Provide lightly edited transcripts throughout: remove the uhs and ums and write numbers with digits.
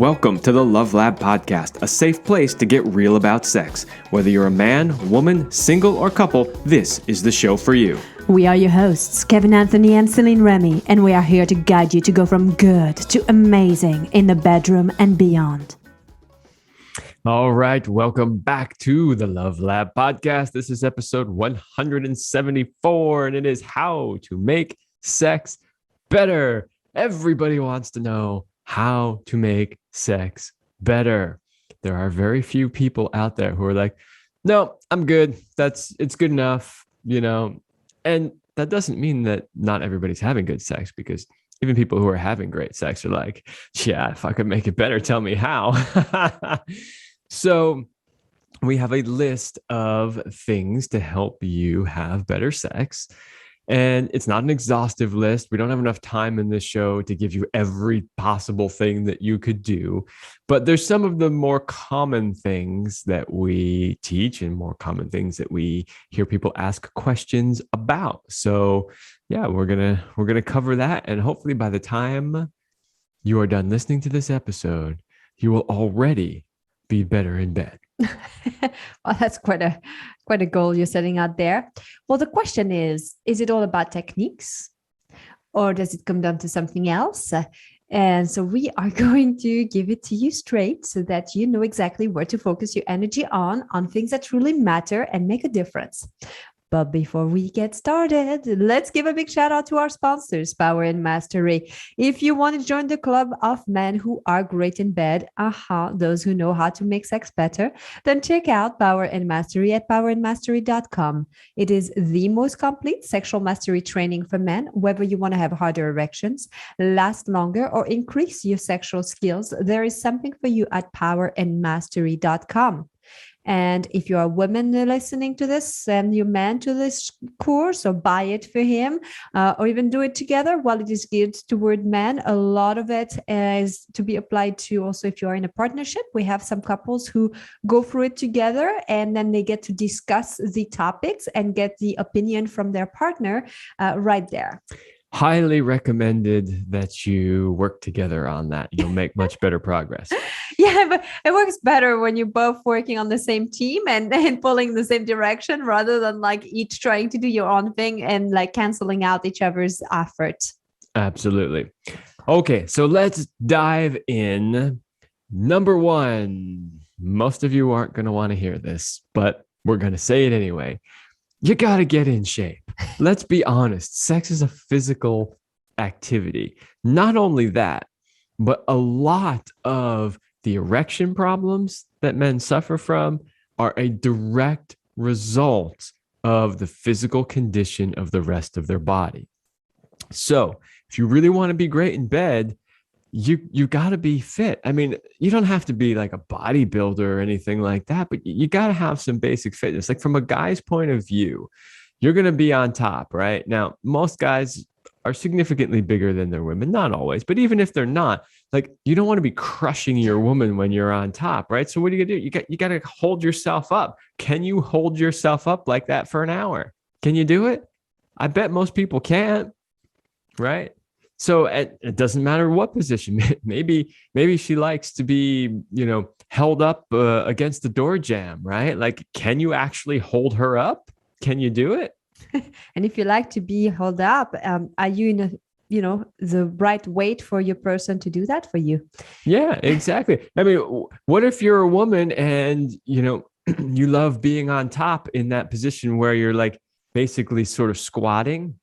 Welcome to the Love Lab Podcast, a safe place to get real about sex. Whether you're a man, woman, single, or couple, this is the show for you. We are your hosts, Kevin Anthony and Céline Remy, and we are here to guide you to go from good to amazing in the bedroom and beyond. All right, welcome back to the Love Lab Podcast. This is episode 174, and it is how to make sex better. Everybody wants to know how to make sex better. There are very few people out there who are like, no, I'm good. It's good enough, and that doesn't mean that not everybody's having good sex, because even people who are having great sex are like, yeah, if I could make it better, tell me how. So we have a list of things to help you have better sex. And it's not an exhaustive list. We don't have enough time in this show to give you every possible thing that you could do. But there's some of the more common things that we teach and more common things that we hear people ask questions about. So yeah, we're gonna cover that. And hopefully by the time you are done listening to this episode, you will already be better in bed. Well, that's quite a goal you're setting out there. Well, the question is it all about techniques, or does it come down to something else? And so we are going to give it to you straight so that you know exactly where to focus your energy on things that really matter and make a difference. But before we get started, let's give a big shout out to our sponsors, Power and Mastery. If you want to join the club of men who are great in bed, those who know how to make sex better, then check out Power and Mastery at powerandmastery.com. It is the most complete sexual mastery training for men, whether you want to have harder erections, last longer, or increase your sexual skills. There is something for you at powerandmastery.com. And if you are a woman listening to this, send your man to this course or buy it for him, or even do it together. While it is geared toward men, a lot of it is to be applied to also if you are in a partnership. We have some couples who go through it together, and then they get to discuss the topics and get the opinion from their partner right there. Highly recommended that you work together on that. You'll make much better progress. Yeah, but it works better when you're both working on the same team and pulling the same direction, rather than like each trying to do your own thing and like canceling out each other's effort. Absolutely. Okay, so let's dive in. Number one, most of you aren't going to want to hear this, but we're going to say it anyway. You got to get in shape. Let's be honest. Sex is a physical activity. Not only that, but a lot of the erection problems that men suffer from are a direct result of the physical condition of the rest of their body. So if you really want to be great in bed, you got to be fit. I mean, you don't have to be like a bodybuilder or anything like that, but you got to have some basic fitness. Like from a guy's point of view, you're going to be on top, right? Now, most guys are significantly bigger than their women, not always, but even if they're not, like you don't want to be crushing your woman when you're on top, right? So what are you going to do? You got to hold yourself up. Can you hold yourself up like that for an hour? Can you do it? I bet most people can't, right? So it doesn't matter what position. Maybe she likes to be, held up against the door jamb, right? Like, can you actually hold her up? Can you do it? And if you like to be held up, are you in the right weight for your person to do that for you? Yeah, exactly. I mean, what if you're a woman and, you love being on top in that position where you're like basically sort of squatting,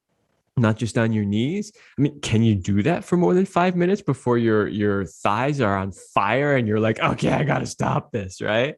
not just on your knees? I mean, can you do that for more than 5 minutes before your thighs are on fire and you're like, okay, I got to stop this, right?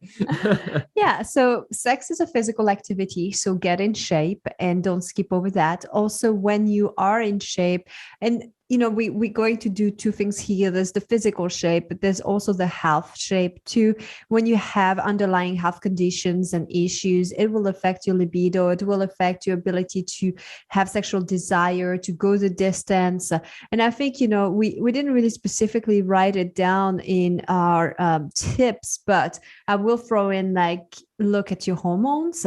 Yeah. So sex is a physical activity. So get in shape and don't skip over that. Also, when you are in shape, and we're going to do two things here. There's the physical shape, but there's also the health shape too. When you have underlying health conditions and issues, it will affect your libido. It will affect your ability to have sexual desire, to go the distance. And I think, we didn't really specifically write it down in our tips, but I will throw in like look at your hormones.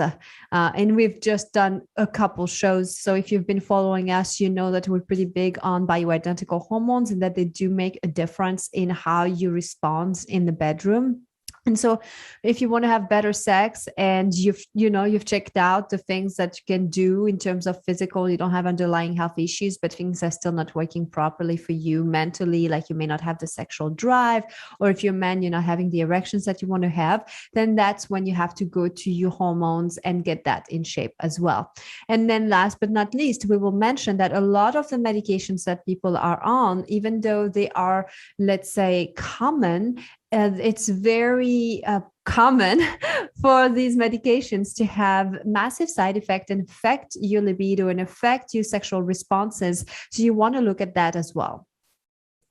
And we've just done a couple shows. So if you've been following us, you know that we're pretty big on bioidentical hormones and that they do make a difference in how you respond in the bedroom. And so if you want to have better sex and you've checked out the things that you can do in terms of physical, you don't have underlying health issues, but things are still not working properly for you mentally, like you may not have the sexual drive, or if you're a man, you're not having the erections that you want to have, then that's when you have to go to your hormones and get that in shape as well. And then last but not least, we will mention that a lot of the medications that people are on, even though they are, let's say, common, it's very common for these medications to have massive side effects and affect your libido and affect your sexual responses. So you want to look at that as well.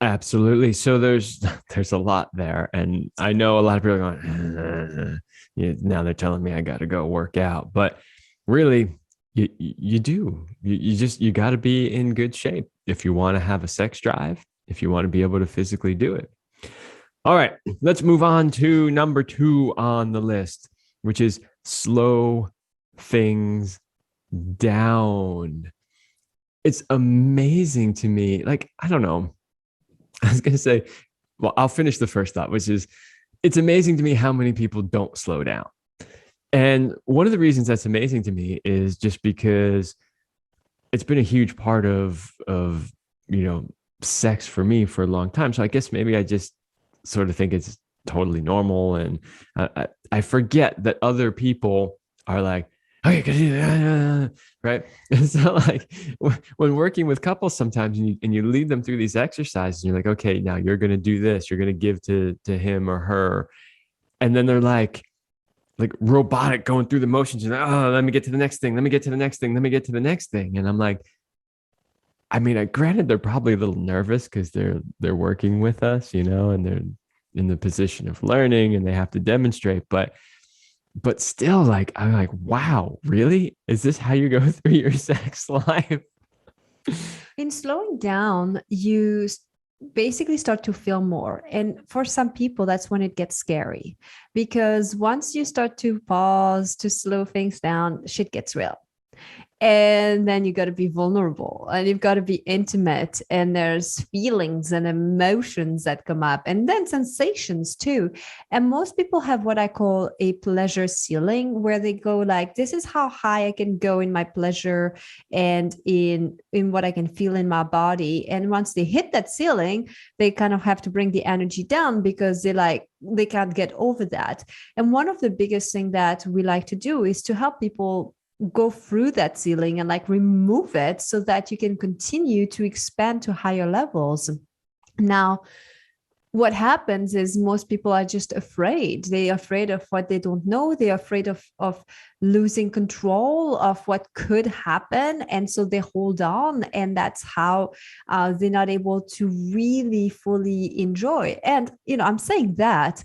Absolutely. So there's a lot there, and I know a lot of people are going, now they're telling me I got to go work out, but really, you got to be in good shape if you want to have a sex drive, if you want to be able to physically do it. All right, let's move on to number 2 on the list, which is slow things down. It's amazing to me. Like, I don't know. I was going to say, well, I'll finish the first thought, which is it's amazing to me how many people don't slow down. And one of the reasons that's amazing to me is just because it's been a huge part of sex for me for a long time. So I guess maybe I just sort of think it's totally normal, and I forget that other people are like, okay, right? And so like when working with couples sometimes, and you lead them through these exercises, and you're like, okay, now you're going to do this, you're going to give to him or her, and then they're like robotic going through the motions, and let me get to the next thing, let me get to the next thing, let me get to the next thing. And I'm like, I mean, granted, they're probably a little nervous because they're working with us, and they're in the position of learning and they have to demonstrate. But still, like, I'm like, wow, really? Is this how you go through your sex life? In slowing down, you basically start to feel more. And for some people, that's when it gets scary, because once you start to pause, to slow things down, shit gets real. And then you got to be vulnerable and you've got to be intimate, and there's feelings and emotions that come up, and then sensations too. And most people have what I call a pleasure ceiling, where they go like, this is how high I can go in my pleasure and in what I can feel in my body. And once they hit that ceiling, they kind of have to bring the energy down, because they can't get over that. And one of the biggest things that we like to do is to help people go through that ceiling and like remove it, so that you can continue to expand to higher levels. Now, what happens is most people are just afraid. They're afraid of what they don't know. They're afraid of losing control of what could happen. And so they hold on. And that's how they're not able to really fully enjoy. And, I'm saying that,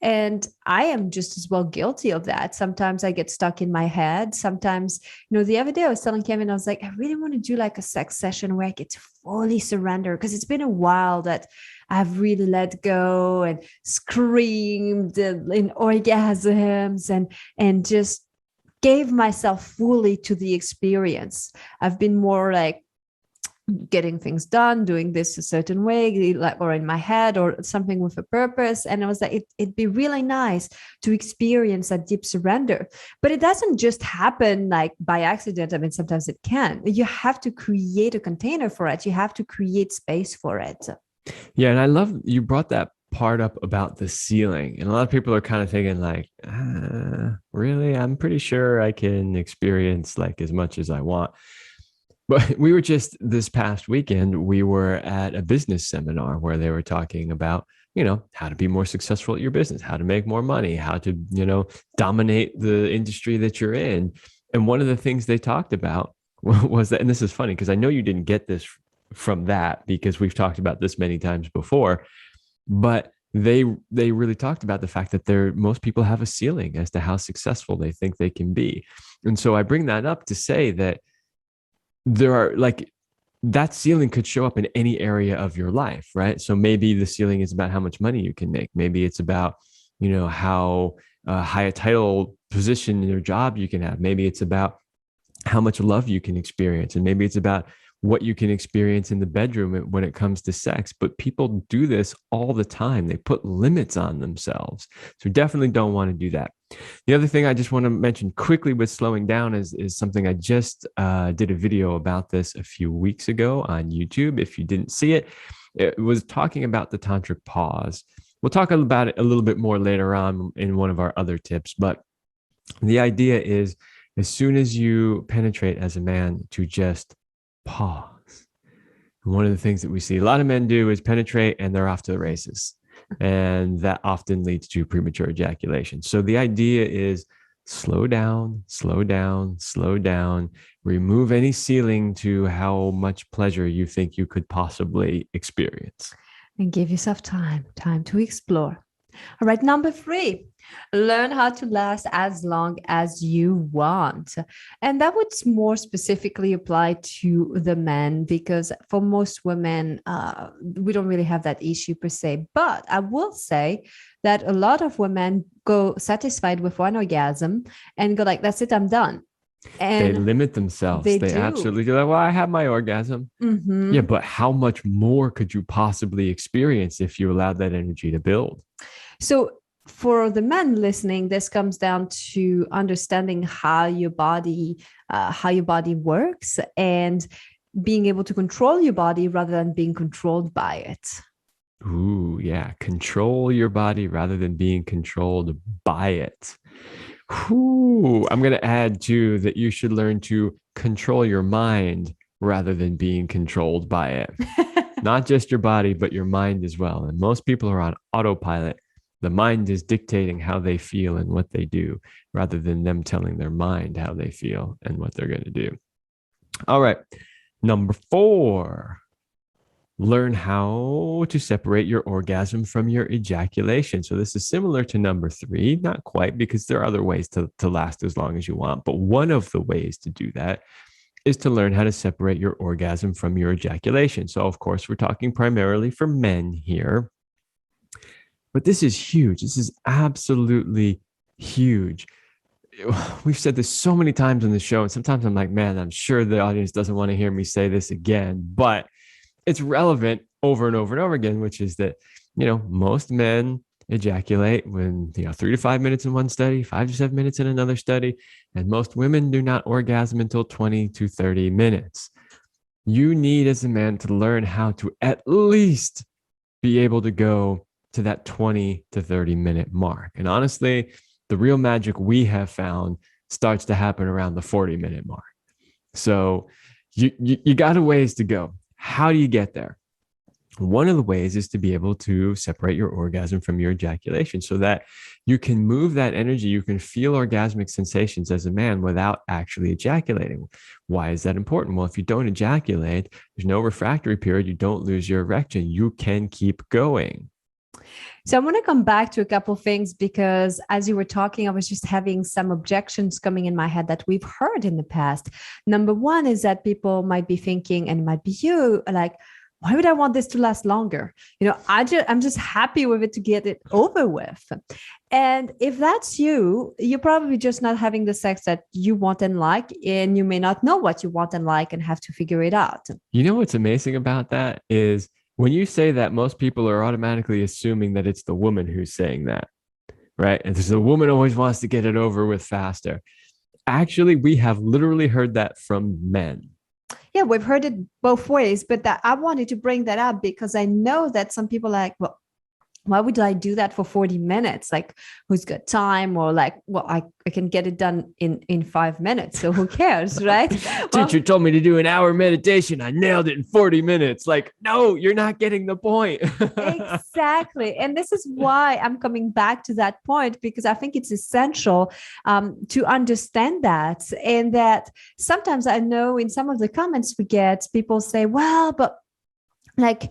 and I am just as well guilty of that. Sometimes I get stuck in my head. Sometimes, the other day I was telling Kevin, I was like, I really want to do like a sex session where I get to fully surrender, because it's been a while that I've really let go and screamed in orgasms and just gave myself fully to the experience. I've been more like getting things done, doing this a certain way, or in my head, or something with a purpose. And I was like, it'd be really nice to experience that deep surrender. But it doesn't just happen like by accident. I mean, sometimes it can. You have to create a container for it. You have to create space for it. Yeah. And I love you brought that part up about the ceiling. And a lot of people are kind of thinking like, really? I'm pretty sure I can experience like as much as I want. But we were just this past weekend, we were at a business seminar where they were talking about, how to be more successful at your business, how to make more money, how to, dominate the industry that you're in. And one of the things they talked about was that, and this is funny because I know you didn't get this from that because we've talked about this many times before, but they really talked about the fact that most people have a ceiling as to how successful they think they can be. And so I bring that up to say that there are like that ceiling could show up in any area of your life, right? So maybe the ceiling is about how much money you can make. Maybe it's about, how higher title position in your job you can have. Maybe it's about how much love you can experience. And maybe it's about what you can experience in the bedroom when it comes to sex. But people do this all the time. They put limits on themselves. So definitely don't want to do that. The other thing I just want to mention quickly with slowing down is something I just did a video about this a few weeks ago on YouTube. If you didn't see it, it was talking about the tantric pause. We'll talk about it a little bit more later on in one of our other tips. But the idea is, as soon as you penetrate as a man, to just pause. And one of the things that we see a lot of men do is penetrate and they're off to the races. And that often leads to premature ejaculation. So the idea is slow down, slow down, slow down, remove any ceiling to how much pleasure you think you could possibly experience. And give yourself time to explore. All right, number 3, learn how to last as long as you want. And that would more specifically apply to the men, because for most women, we don't really have that issue per se. But I will say that a lot of women go satisfied with one orgasm and go like, that's it, I'm done. And they limit themselves. They absolutely do. Like, well, I have my orgasm. Mm-hmm. Yeah, but how much more could you possibly experience if you allowed that energy to build? So for the men listening, this comes down to understanding how your body works and being able to control your body rather than being controlled by it. Ooh, yeah. Control your body rather than being controlled by it. Ooh, I'm going to add too that you should learn to control your mind rather than being controlled by it. Not just your body, but your mind as well. And most people are on autopilot. The mind is dictating how they feel and what they do, rather than them telling their mind how they feel and what they're going to do. All right. Number 4, learn how to separate your orgasm from your ejaculation. So this is similar to number 3, not quite, because there are other ways to last as long as you want. But one of the ways to do that is to learn how to separate your orgasm from your ejaculation. So of course, we're talking primarily for men here. But this is huge. This is absolutely huge. We've said this so many times on the show, and sometimes I'm like, man, I'm sure the audience doesn't want to hear me say this again, but it's relevant over and over and over again, which is that, most men ejaculate when, 3 to 5 minutes in one study, 5 to 7 minutes in another study, and most women do not orgasm until 20 to 30 minutes. You need, as a man, to learn how to at least be able to go to that 20 to 30 minute mark. And honestly, the real magic we have found starts to happen around the 40-minute mark. So you got a ways to go. How do you get there? One of the ways is to be able to separate your orgasm from your ejaculation so that you can move that energy. You can feel orgasmic sensations as a man without actually ejaculating. Why is that important? Well, if you don't ejaculate, there's no refractory period. You don't lose your erection. You can keep going. So I want to come back to a couple of things, because as you were talking, I was just having some objections coming in my head that we've heard in the past. Number 1 is that people might be thinking, and it might be you, like, why would I want this to last longer? I'm just happy with it to get it over with. And if that's you, you're probably just not having the sex that you want and like, and you may not know what you want and like and have to figure it out. You know what's amazing about that is, when you say that, most people are automatically assuming that it's the woman who's saying that, right? And the woman always wants to get it over with faster. Actually, we have literally heard that from men. Yeah, we've heard it both ways, but I wanted to bring that up because I know that some people are like, well, why would I do that for 40 minutes? Like, who's got time? Or like, well, I can get it done in 5 minutes. So who cares, right? Teacher told me to do an hour meditation. I nailed it in 40 minutes. Like, no, you're not getting the point. Exactly. And this is why I'm coming back to that point, because I think it's essential to understand that. And that sometimes I know in some of the comments we get, people say, well, but like,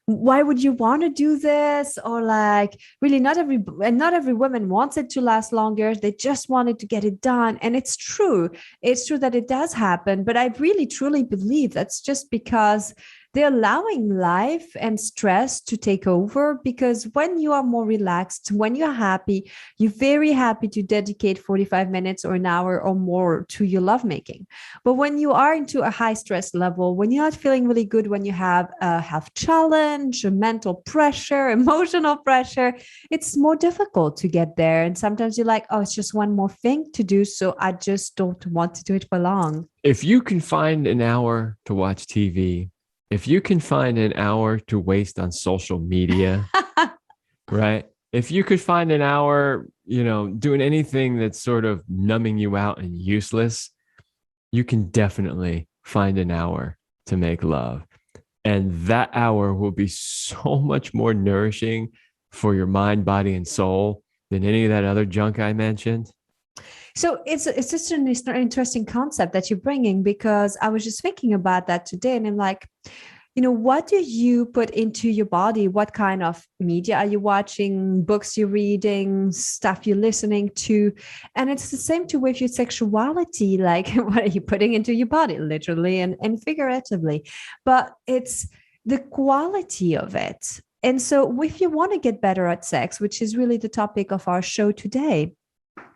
why would you want to do this? Or like, really, not every woman wants it to last longer. They just wanted to get it done. And it's true. It's true that it does happen. But I really, truly believe that's just because they're allowing life and stress to take over, because when you are more relaxed, when you're happy, you're very happy to dedicate 45 minutes or an hour or more to your lovemaking. But when you are into a high stress level, when you're not feeling really good, when you have a health challenge, a mental pressure, emotional pressure, it's more difficult to get there. And sometimes you're like, oh, it's just one more thing to do, so I just don't want to do it for long. If you can find an hour to watch TV, if you can find an hour to waste on social media, right? If you could find an hour, doing anything that's sort of numbing you out and useless, you can definitely find an hour to make love. And that hour will be so much more nourishing for your mind, body, and soul than any of that other junk I mentioned. So it's just an interesting concept that you're bringing, because I was just thinking about that today, and I'm like, what do you put into your body? What kind of media are you watching? Books you're reading, stuff you're listening to? And it's the same too with your sexuality. Like, what are you putting into your body, literally and figuratively? But it's the quality of it. And so if you want to get better at sex, which is really the topic of our show today,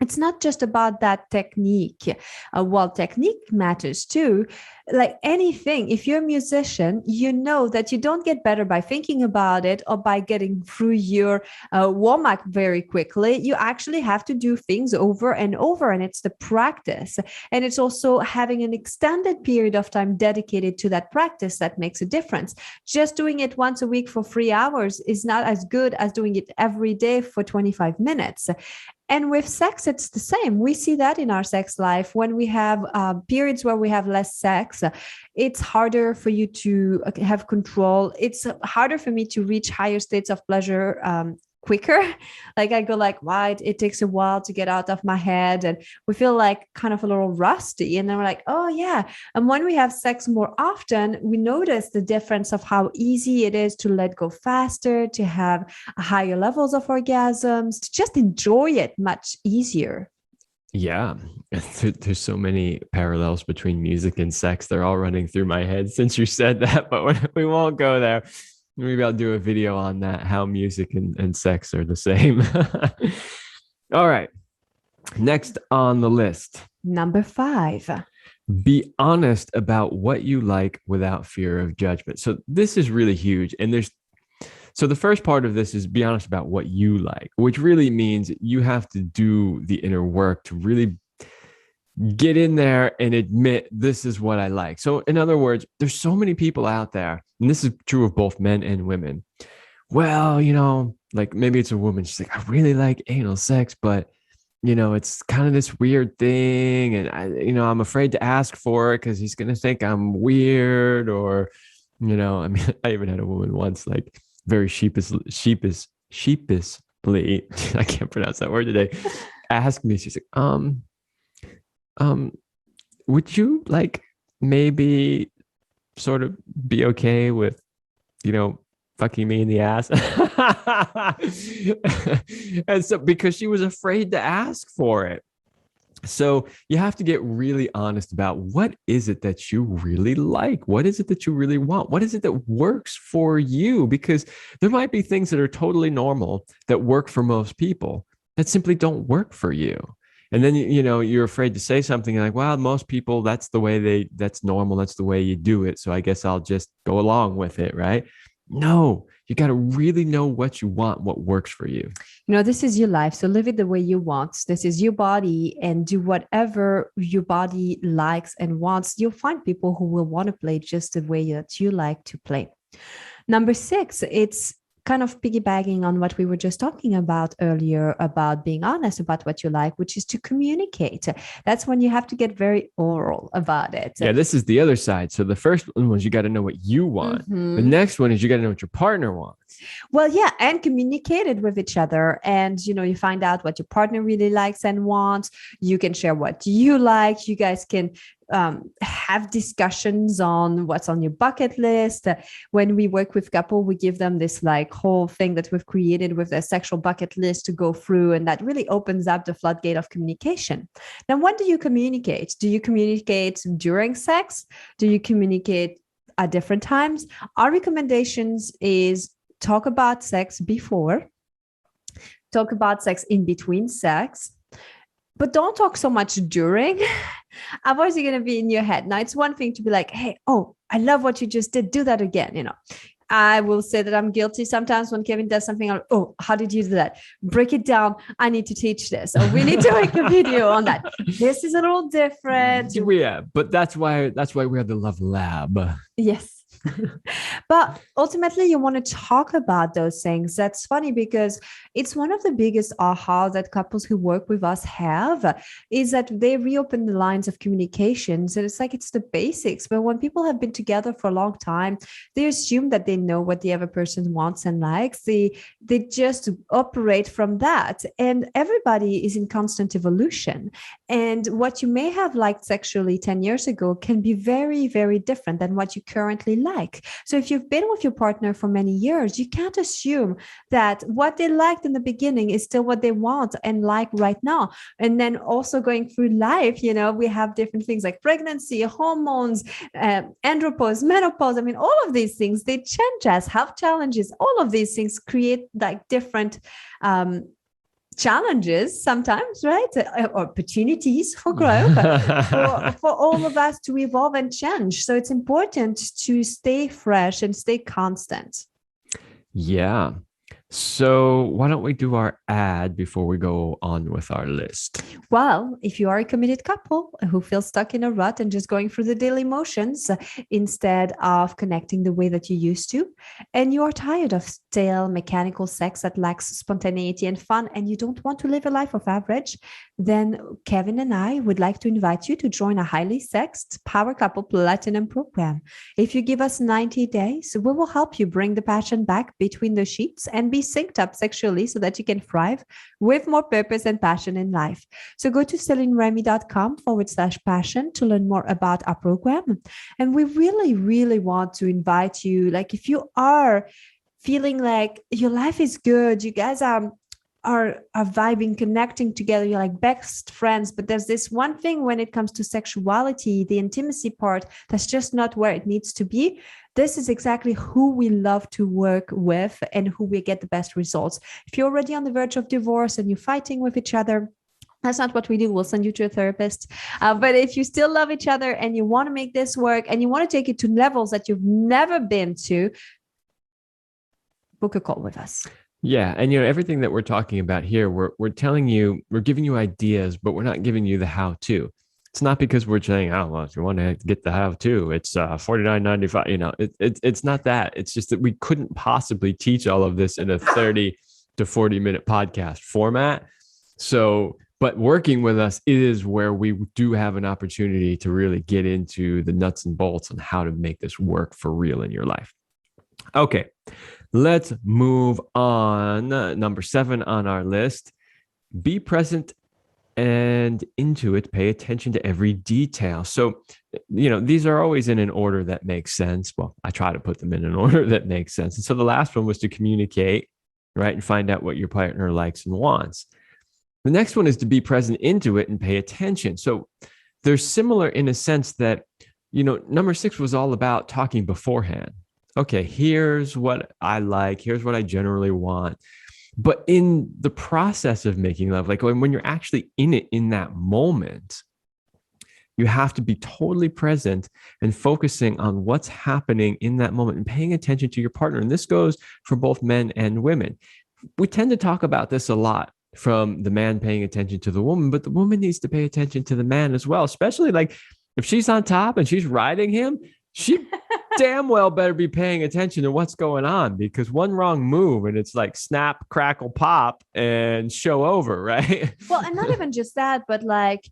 it's not just about that technique. While technique matters too, like anything, if you're a musician, you know that you don't get better by thinking about it or by getting through your warm-up very quickly. You actually have to do things over and over, and it's the practice. And it's also having an extended period of time dedicated to that practice that makes a difference. Just doing it once a week for 3 hours is not as good as doing it every day for 25 minutes. And with sex, it's the same. We see that in our sex life. When we have periods where we have less sex, it's harder for you to have control. It's harder for me to reach higher states of pleasure quicker. Like I go like, wow, it takes a while to get out of my head, and we feel like kind of a little rusty. And then we're like, oh yeah. And when we have sex more often, we notice the difference of how easy it is to let go faster, to have higher levels of orgasms, to just enjoy it much easier. Yeah, there's so many parallels between music and sex. They're all running through my head since you said that, but we won't go there. Maybe I'll do a video on that, how music and sex are the same. All right. Next on the list. Number 5. Be honest about what you like without fear of judgment. So this is really huge. And so the first part of this is be honest about what you like, which really means you have to do the inner work to really get in there and admit this is what I like. So in other words, there's so many people out there, and this is true of both men and women. Well, like maybe it's a woman. She's like, I really like anal sex, but it's kind of this weird thing. And I'm afraid to ask for it because he's going to think I'm weird, or, I mean, I even had a woman once, like very sheepishly, I can't pronounce that word today, ask me, she's like, would you like maybe sort of be okay with, fucking me in the ass? And so because she was afraid to ask for it. So you have to get really honest about what is it that you really like? What is it that you really want? What is it that works for you? Because there might be things that are totally normal that work for most people that simply don't work for you. And then, you're afraid to say something like, well, most people, that's normal. That's the way you do it. So I guess I'll just go along with it. Right? No, you got to really know what you want, what works for you. This is your life. So live it the way you want. This is your body, and do whatever your body likes and wants. You'll find people who will want to play just the way that you like to play. Number 6, it's kind of piggybacking on what we were just talking about earlier about being honest about what you like, which is to communicate. That's when you have to get very oral about it. Yeah, this is the other side. So the first one was you got to know what you want. Mm-hmm. The next one is you got to know what your partner wants. Well, yeah, and communicate it with each other. And, you find out what your partner really likes and wants. You can share what you like. You guys can have discussions on what's on your bucket list. When we work with couple, we give them this like whole thing that we've created with their sexual bucket list to go through. And that really opens up the floodgate of communication. Now, when do you communicate? Do you communicate during sex? Do you communicate at different times. Our recommendations is talk about sex before, talk about sex in between sex, but don't talk so much during. Otherwise, you're going to be in your head. Now, it's one thing to be like, hey, oh, I love what you just did. Do that again. You know, I will say that I'm guilty sometimes when Kevin does something. I'm, oh, how did you do that? Break it down. I need to teach this. Or we need to make a video on that. This is a little different. Yeah, but that's why we have the Love Lab. Yes. But ultimately, you want to talk about those things. That's funny because it's one of the biggest aha that couples who work with us have, is that they reopen the lines of communications. And it's like, it's the basics. But when people have been together for a long time, they assume that they know what the other person wants and likes. They just operate from that. And everybody is in constant evolution. And what you may have liked sexually 10 years ago can be very, very different than what you currently like. So if you've been with your partner for many years, you can't assume that what they liked in the beginning is still what they want and like right now. And then also going through life, you know, we have different things like pregnancy, hormones, andropause, menopause. I mean, all of these things, they change us, health challenges, all of these things create like different challenges sometimes, right? Or opportunities for growth for all of us to evolve and change. So it's important to stay fresh and stay constant. Yeah. So why don't we do our ad before we go on with our list? Well, if you are a committed couple who feels stuck in a rut and just going through the daily motions instead of connecting the way that you used to, and you are tired of stale mechanical sex that lacks spontaneity and fun, and you don't want to live a life of average, then Kevin and I would like to invite you to join a highly sexed Power Couple Platinum program. If you give us 90 days, we will help you bring the passion back between the sheets and be synced up sexually so that you can thrive with more purpose and passion in life. So go to CelineRemy.com/passion to learn more about our program. And we really, really want to invite you, like if you are feeling like your life is good, you guys are vibing, connecting together, you're like best friends, but there's this one thing when it comes to sexuality, the intimacy part, that's just not where it needs to be. This is exactly who we love to work with and who we get the best results. If you're already on the verge of divorce and you're fighting with each other, that's not what we do. We'll send you to a therapist. But if you still love each other and you want to make this work and you want to take it to levels that you've never been to, book a call with us. Yeah. And, you know, everything that we're talking about here, we're telling you, we're giving you ideas, but we're not giving you the how-to. It's not because we're saying, oh, well, if you want to get the how-to, it's $49.95. You know, it's not that. It's just that we couldn't possibly teach all of this in a 30 to 40 minute podcast format. So, but working with us is where we do have an opportunity to really get into the nuts and bolts on how to make this work for real in your life. Okay, let's move on. Number 7 on our list, be present and into it. Pay attention to every detail. So, you know, these are always in an order that makes sense. Well, I try to put them in an order that makes sense. And so the last one was to communicate, right? And find out what your partner likes and wants. The next one is to be present into it and pay attention. So they're similar in a sense that, you know, number 6 was all about talking beforehand. Okay, here's what I like. Here's what I generally want. But in the process of making love, like when you're actually in it in that moment, you have to be totally present and focusing on what's happening in that moment and paying attention to your partner. And this goes for both men and women. We tend to talk about this a lot, from the man paying attention to the woman, but the woman needs to pay attention to the man as well, especially like if she's on top and she's riding him, she damn well better be paying attention to what's going on, because one wrong move and it's like snap, crackle, pop and show over, right? Well, and not even just that, but like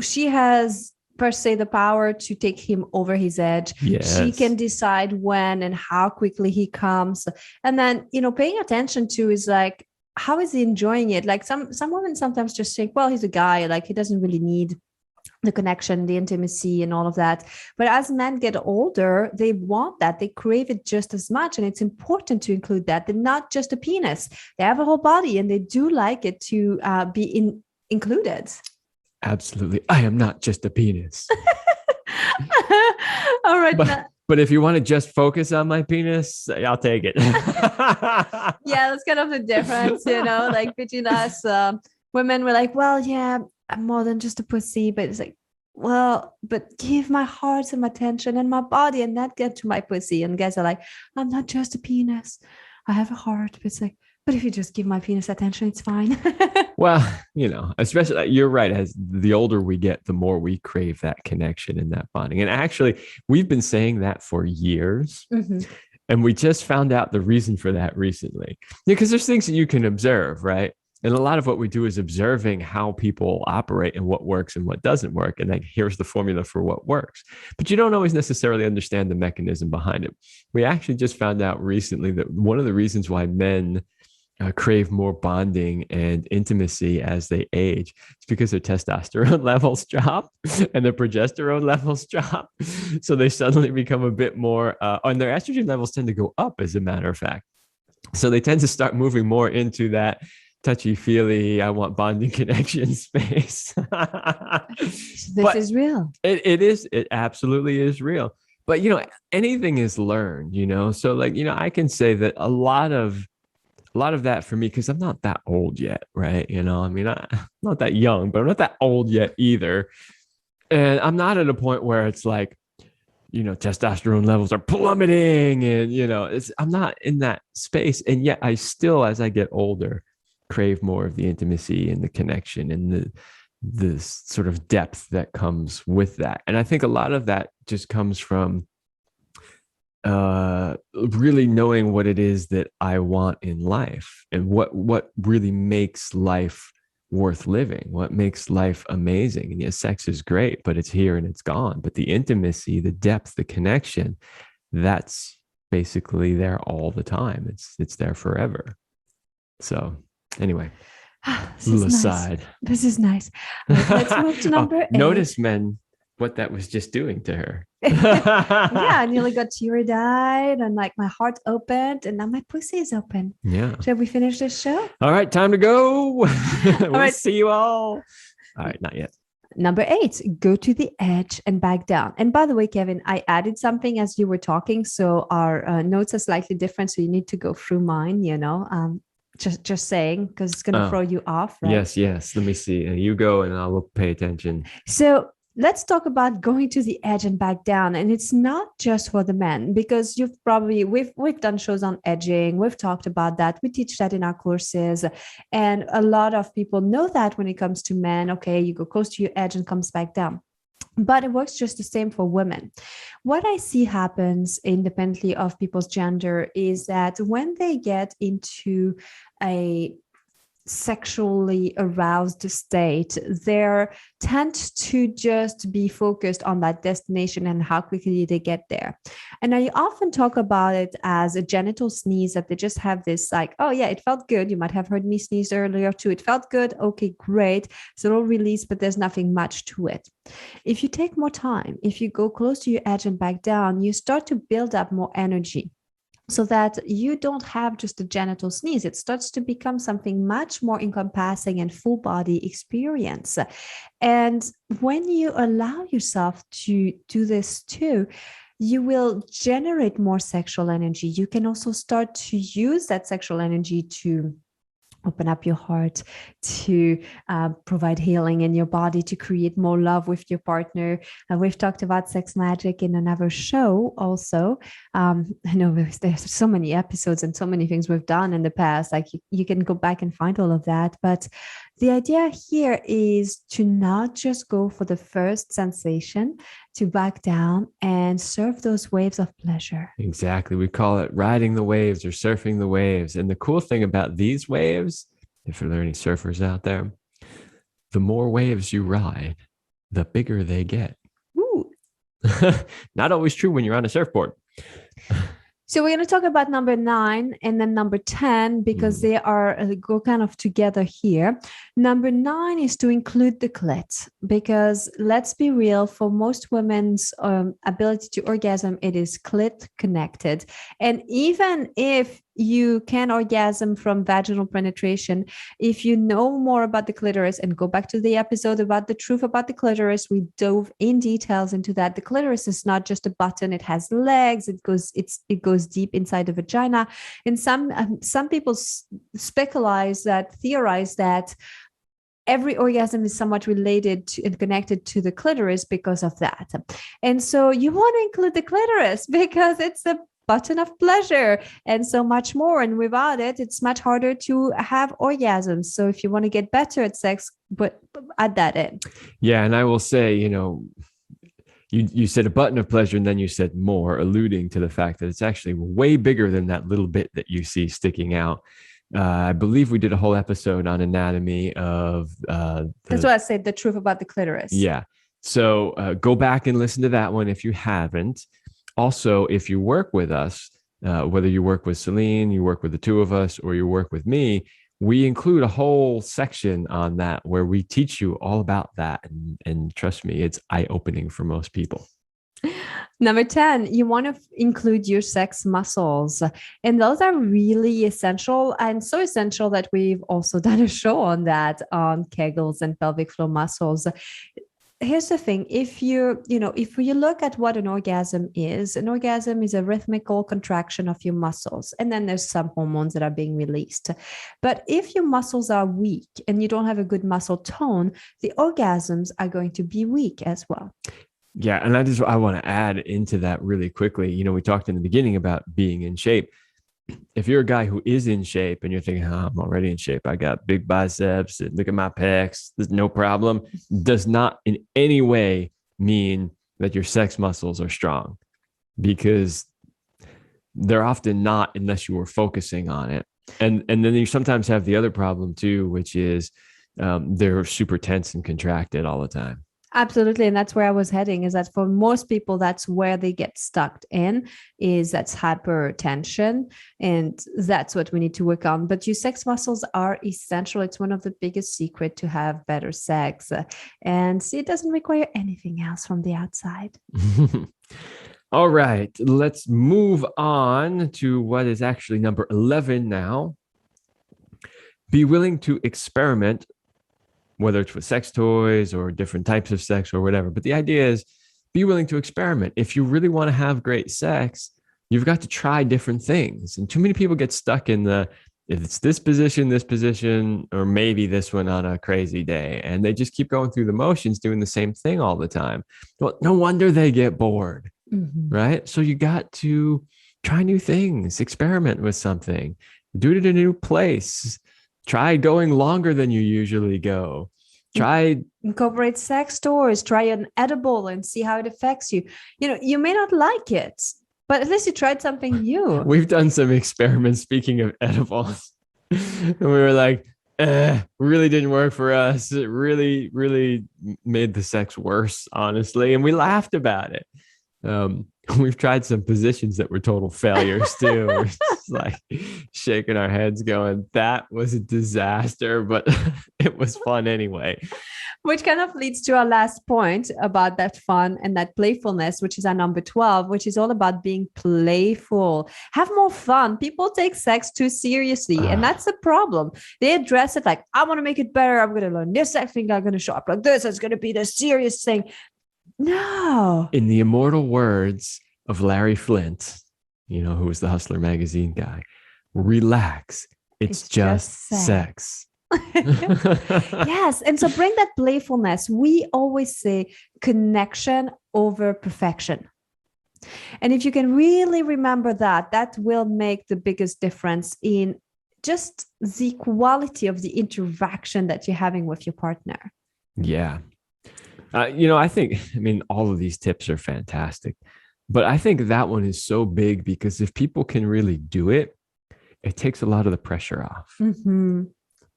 she has per se the power to take him over his edge. Yes. She can decide when and how quickly he comes. And then, you know, paying attention to is like, how is he enjoying it? Like some women sometimes just think, well, he's a guy, like he doesn't really need the connection, the intimacy and all of that. But as men get older, they want that. They crave it just as much. And it's important to include that. They're not just a penis. They have a whole body and they do like it to be included. Absolutely. I am not just a penis. All right. But if you want to just focus on my penis, I'll take it. Yeah, that's kind of the difference, like between us. Women were like, well, yeah, I'm more than just a pussy, but it's like, well, but give my heart some attention and my body and not get to my pussy. And guys are like, I'm not just a penis. I have a heart. But it's like, but if you just give my penis attention, it's fine. Well, especially you're right. As the older we get, the more we crave that connection and that bonding. And actually, we've been saying that for years. Mhm. And we just found out the reason for that recently. Because there's things that you can observe, right? And a lot of what we do is observing how people operate and what works and what doesn't work. And like, here's the formula for what works. But you don't always necessarily understand the mechanism behind it. We actually just found out recently that one of the reasons why men crave more bonding and intimacy as they age, it's because their testosterone levels drop and their progesterone levels drop. So they suddenly become a bit more, and their estrogen levels tend to go up, as a matter of fact. So they tend to start moving more into that touchy-feely, I want bonding connection space. This is real. It absolutely is real. But, anything is learned, so like, I can say that a lot of that for me, because I'm not that old yet, right? I mean, I'm not that young, but I'm not that old yet either. And I'm not at a point where it's like, testosterone levels are plummeting and, I'm not in that space. And yet I still, as I get older, crave more of the intimacy and the connection and the sort of depth that comes with that. And I think a lot of that just comes from really knowing what it is that I want in life and what really makes life worth living, what makes life amazing. And yes, sex is great, but it's here and it's gone. But the intimacy, the depth, the connection, that's basically there all the time. It's there forever. So anyway, little aside. This is nice. Right, let's move to number 8. Notice, men, what that was just doing to her. Yeah, I nearly got teary-eyed and like my heart opened and now my pussy is open. Yeah. Shall we finish this show? All right, time to go. We'll right. See you all. All right, not yet. Number 8, go to the edge and back down. And by the way, Kevin, I added something as you were talking. So our notes are slightly different. So you need to go through mine, just saying, because it's going to throw you off. Right? Yes. Let me see. You go and I will pay attention. So let's talk about going to the edge and back down. And it's not just for the men, because we've done shows on edging. We've talked about that. We teach that in our courses. And a lot of people know that when it comes to men, okay, you go close to your edge and comes back down. But it works just the same for women. What I see happens independently of people's gender is that when they get into a sexually aroused state, they tend to just be focused on that destination and how quickly they get there. And I often talk about it as a genital sneeze, that they just have this like, oh yeah, it felt good. You might have heard me sneeze earlier too. It felt good. Okay, great. So it'll release, but there's nothing much to it. If you take more time, if you go close to your edge and back down, you start to build up more energy, so that you don't have just a genital sneeze. It starts to become something much more encompassing and full body experience. And when you allow yourself to do this too, you will generate more sexual energy. You can also start to use that sexual energy to open up your heart, to provide healing in your body, to create more love with your partner. We've talked about sex magic in another show also. I know there's so many episodes and so many things we've done in the past. Like you can go back and find all of that. But the idea here is to not just go for the first sensation, to back down and surf those waves of pleasure. Exactly. We call it riding the waves or surfing the waves. And the cool thing about these waves, if there are any surfers out there, the more waves you ride, the bigger they get. Ooh. Not always true when you're on a surfboard. So we're going to talk about number 9 and then number 10, because they are go kind of together here. Number 9 is to include the clit, because let's be real, for most women's ability to orgasm, it is clit connected. And even if you can orgasm from vaginal penetration. If you know more about the clitoris, and go back to the episode about the truth about the clitoris, we dove in details into that. The clitoris is not just a button; it has legs. It goes deep inside the vagina. And some people theorize that every orgasm is somewhat related to and connected to the clitoris because of that. And so you want to include the clitoris because it's a button of pleasure and so much more. And without it, it's much harder to have orgasms. So if you want to get better at sex, but add that in. Yeah. And I will say, you said a button of pleasure, and then you said more, alluding to the fact that it's actually way bigger than that little bit that you see sticking out. I believe we did a whole episode on anatomy of that's what I said, the truth about the clitoris. Yeah. So go back and listen to that one if you haven't. Also, if you work with us, whether you work with Céline, you work with the two of us, or you work with me, we include a whole section on that where we teach you all about that. And trust me, it's eye-opening for most people. Number 10, you want to include your sex muscles. And those are really essential, and so essential that we've also done a show on that, on Kegels and pelvic floor muscles. Here's the thing. If you look at what an orgasm is a rhythmical contraction of your muscles. And then there's some hormones that are being released. But if your muscles are weak and you don't have a good muscle tone, the orgasms are going to be weak as well. Yeah. And I want to add into that really quickly. We talked in the beginning about being in shape. If you're a guy who is in shape and you're thinking, I'm already in shape, I got big biceps, look at my pecs, there's no problem, does not in any way mean that your sex muscles are strong, because they're often not, unless you were focusing on it. And then you sometimes have the other problem too, which is they're super tense and contracted all the time. Absolutely. And that's where I was heading, is that for most people, that's where they get stuck in, that's hypertension. And that's what we need to work on. But your sex muscles are essential. It's one of the biggest secrets to have better sex. And see, it doesn't require anything else from the outside. All right, let's move on to what is actually number 11 now. Be willing to experiment, whether it's with sex toys or different types of sex or whatever. But the idea is be willing to experiment. If you really want to have great sex, you've got to try different things. And too many people get stuck in if it's this position, or maybe this one on a crazy day. And they just keep going through the motions, doing the same thing all the time. Well, no wonder they get bored, right? So you got to try new things, experiment with something, do it in a new place. Try going longer than you usually go. Try incorporate sex toys. Try an edible and see how it affects you. You may not like it, but at least you tried something new. We've done some experiments, speaking of edibles. And we were like, really didn't work for us. It really, really made the sex worse, honestly. And we laughed about it. We've tried some positions that were total failures too. We're just like shaking our heads going, that was a disaster, but it was fun anyway. Which kind of leads to our last point about that fun and that playfulness, which is our number 12, which is all about being playful. Have more fun. People take sex too seriously, and that's the problem. They address it like, I want to make it better. I'm going to learn this sex thing. I'm going to show up like this. It's going to be the serious thing. No. In the immortal words of Larry Flint, who was the Hustler magazine guy, relax. It's just sex. Yes. And so bring that playfulness. We always say connection over perfection. And if you can really remember that, that will make the biggest difference in just the quality of the interaction that you're having with your partner. Yeah. I think, all of these tips are fantastic, but I think that one is so big because if people can really do it, it takes a lot of the pressure off.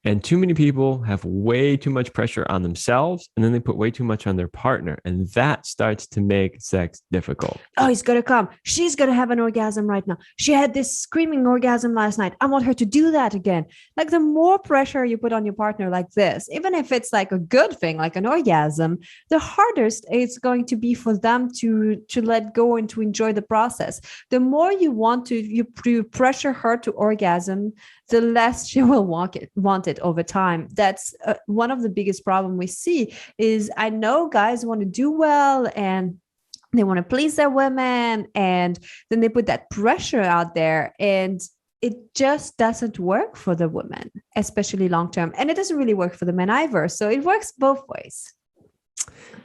And too many people have way too much pressure on themselves, and then they put way too much on their partner. And that starts to make sex difficult. Oh, he's going to come. She's going to have an orgasm right now. She had this screaming orgasm last night. I want her to do that again. Like the more pressure you put on your partner like this, even if it's like a good thing, like an orgasm, the hardest it's going to be for them to let go and to enjoy the process. The more you want to, you pressure her to orgasm, the less she will want it over time. That's one of the biggest problem we see is I know guys want to do well and they want to please their women, and then they put that pressure out there and it just doesn't work for the women, especially long term. And it doesn't really work for the men either. So it works both ways.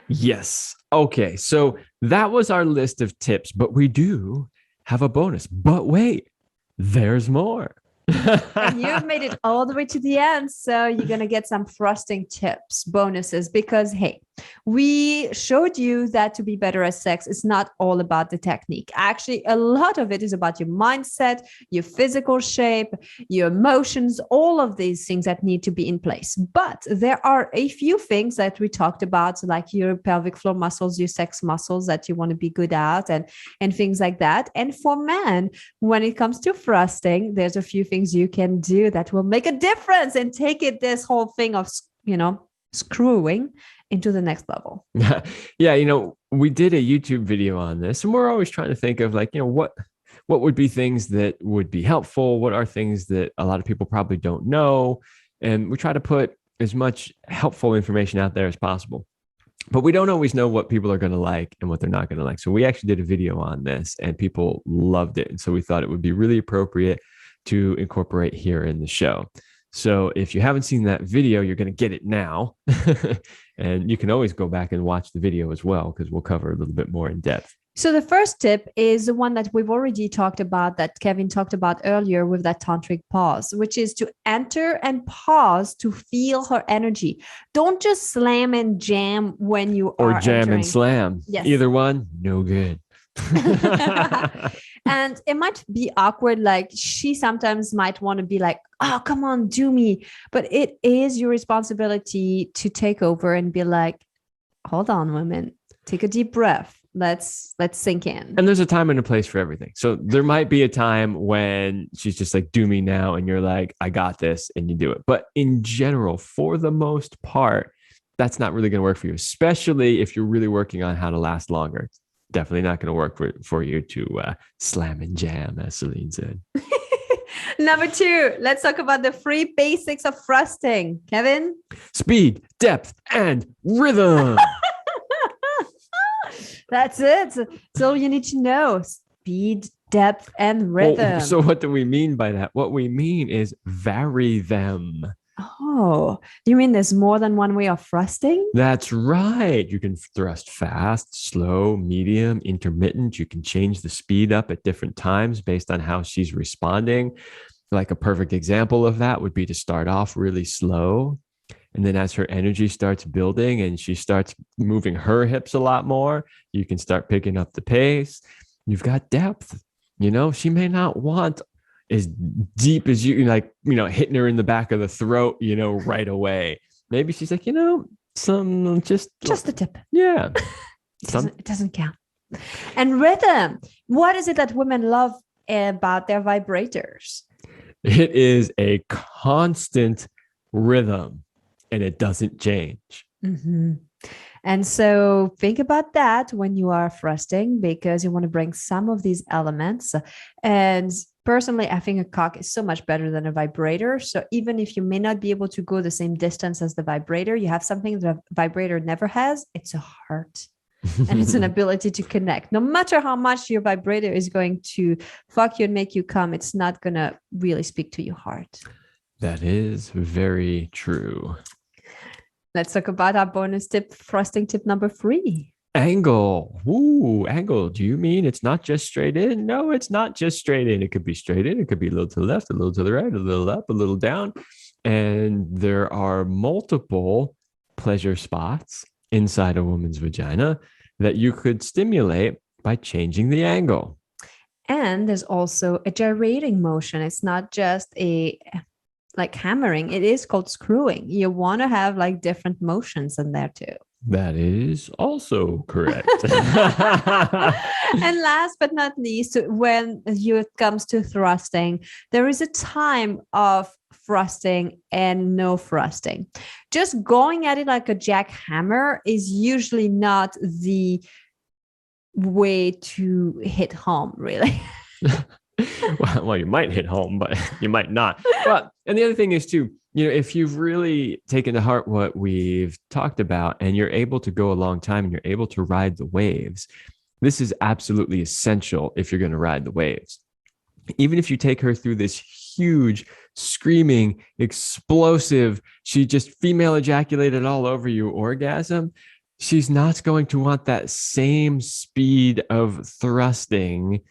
Yes. Okay. So that was our list of tips, but we do have a bonus. But wait, there's more. And you've made it all the way to the end. So you're going to get some thrusting tips, bonuses, because, hey, we showed you that to be better at sex, it's not all about the technique. Actually, a lot of it is about your mindset, your physical shape, your emotions, all of these things that need to be in place. But there are a few things that we talked about, like your pelvic floor muscles, your sex muscles that you want to be good at, and things like that. And for men, when it comes to thrusting, there's a few things you can do that will make a difference and take it this whole thing of, screwing into the next level. Yeah, we did a YouTube video on this, and we're always trying to think of what would be things that would be helpful, what are things that a lot of people probably don't know, and we try to put as much helpful information out there as possible. But we don't always know what people are going to like and what they're not going to like. So we actually did a video on this and people loved it. And so we thought it would be really appropriate to incorporate here in the show. So if you haven't seen that video, you're going to get it now. And you can always go back and watch the video as well, because we'll cover a little bit more in depth. So the first tip is the one that we've already talked about, that Kevin talked about earlier with that tantric pause, which is to enter and pause to feel her energy. Don't just slam and jam when you are jam entering. And slam. Yes. Either one, no good. And it might be awkward. Like she sometimes might want to be like, oh, come on, do me. But it is your responsibility to take over and be like, hold on, women, take a deep breath. Let's sink in. And there's a time and a place for everything. So there might be a time when she's just like, do me now. And you're like, I got this. And you do it. But in general, for the most part, that's not really going to work for you, especially if you're really working on how to last longer. Definitely not going to work for you to slam and jam, as Céline said. Number 2, let's talk about the 3 basics of thrusting. Kevin? Speed, depth, and rhythm. That's it. That's all you need to know. Speed, depth, and rhythm. So what do we mean by that? What we mean is vary them. Oh, you mean there's more than one way of thrusting? That's right. You can thrust fast, slow, medium, intermittent. You can change the speed up at different times based on how she's responding. Like a perfect example of that would be to start off really slow. And then as her energy starts building and she starts moving her hips a lot more, you can start picking up the pace. You've got depth. She may not want as deep as you hitting her in the back of the throat, right away. Maybe she's like, some just the tip. Yeah. It doesn't count. And rhythm. What is it that women love about their vibrators? It is a constant rhythm and it doesn't change. Mm-hmm. And so think about that when you are thrusting, because you want to bring some of these elements. And personally, I think a cock is so much better than a vibrator. So even if you may not be able to go the same distance as the vibrator, you have something that a vibrator never has. It's a heart. And it's an ability to connect. No matter how much your vibrator is going to fuck you and make you come, it's not going to really speak to your heart. That is very true. Let's talk about our bonus tip, thrusting tip number 3. Angle. Ooh, angle. Do you mean it's not just straight in? No, it's not just straight in. It could be straight in. It could be a little to the left, a little to the right, a little up, a little down. And there are multiple pleasure spots inside a woman's vagina that you could stimulate by changing the angle. And there's also a gyrating motion. It's not just a like hammering. It is called screwing. You want to have like different motions in there too. That is also correct. And last but not least, when it comes to thrusting, there is a time of thrusting and no thrusting. Just going at it like a jackhammer is usually not the way to hit home, really. Well, you might hit home, but you might not. But and the other thing is too, if you've really taken to heart what we've talked about and you're able to go a long time and you're able to ride the waves, this is absolutely essential if you're going to ride the waves. Even if you take her through this huge, screaming, explosive, she just female ejaculated all over you orgasm, she's not going to want that same speed of thrusting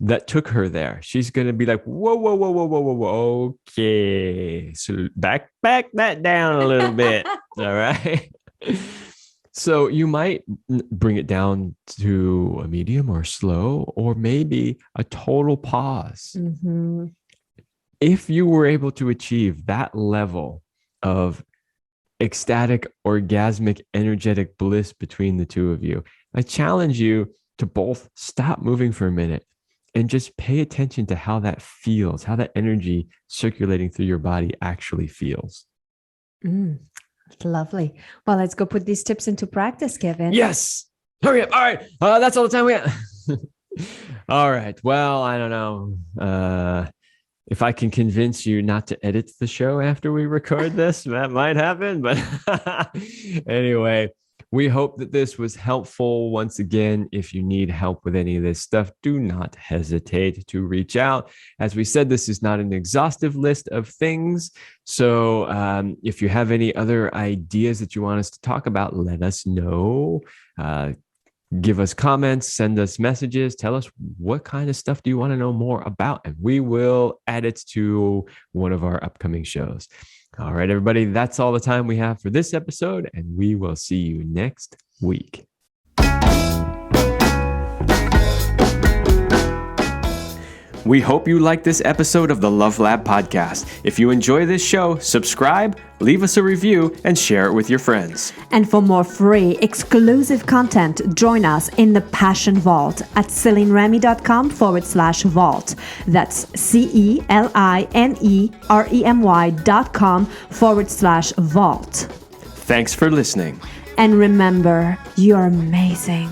that took her there. She's going to be like, whoa, whoa, whoa, whoa, whoa, whoa, whoa. Okay. So back that down a little bit. All right. So you might bring it down to a medium or slow, or maybe a total pause. Mm-hmm. If you were able to achieve that level of ecstatic, orgasmic, energetic bliss between the two of you, I challenge you to both stop moving for a minute and just pay attention to how that feels, how that energy circulating through your body actually feels. Lovely. Well, let's go put these tips into practice, Kevin. Yes. Hurry up. All right. That's all the time we have. All right. Well, I don't know. If I can convince you not to edit the show after we record this, that might happen. But anyway, we hope that this was helpful. Once again, if you need help with any of this stuff, do not hesitate to reach out. As we said, this is not an exhaustive list of things. So if you have any other ideas that you want us to talk about, let us know. Give us comments, send us messages, tell us what kind of stuff do you want to know more about, and we will add it to one of our upcoming shows. All right, everybody, that's all the time we have for this episode, and we will see you next week. We hope you liked this episode of the Love Lab podcast. If you enjoy this show, subscribe, leave us a review, and share it with your friends. And for more free, exclusive content, join us in the Passion Vault at CelineRemy.com/vault. That's CelineRemy.com/vault. Thanks for listening. And remember, you're amazing.